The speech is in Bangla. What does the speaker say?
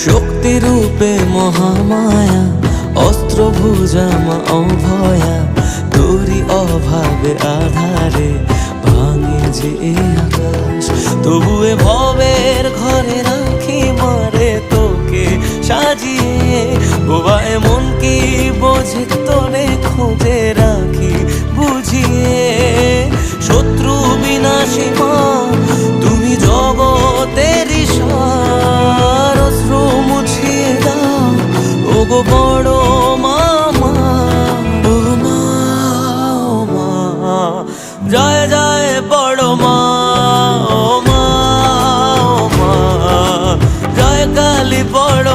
শক্তি রূপে মহামায়া, অস্ত্র ভুজা মা অভয়া, তোরি অভাবে আধারে ভাঙে যে এই আকাশ। তবুয়ে ভবের ঘরে রাখি মারে তোকে সাজিয়ে, বোবা এমন কি বোঝে তোরে খোঁজে রাখি বুঝিয়ে। শত্রু বিনাশী মা তুমি জগতের সার, অশ্রু মুছিয়ে দাও ওগো বড় মামা। ও মা, ও মা, জয় জয় বড় মা। ও মা, ও মা, জয় কালী বড়